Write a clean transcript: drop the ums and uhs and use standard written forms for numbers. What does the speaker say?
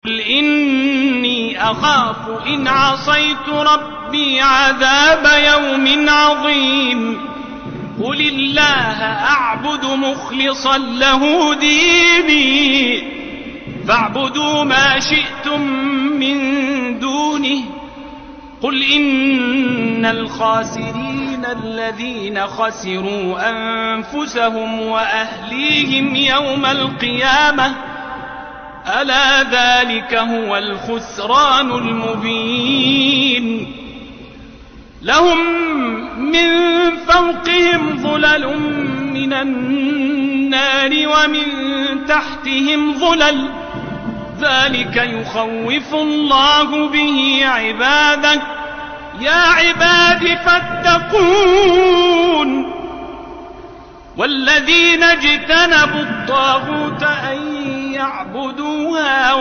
قل إني أخاف إن عصيت ربي عذاب يوم عظيم قل الله أعبد مخلصا له ديني فاعبدوا ما شئتم من دونه قل إن الخاسرين الذين خسروا أنفسهم وأهليهم يوم القيامة ألا ذلك هو الخسران المبين لهم من فوقهم ظلل من النار ومن تحتهم ظلل ذلك يخوف الله به عباده يا عباد فاتقون والذين اجتنبوا الطاغوت أن يعبدوها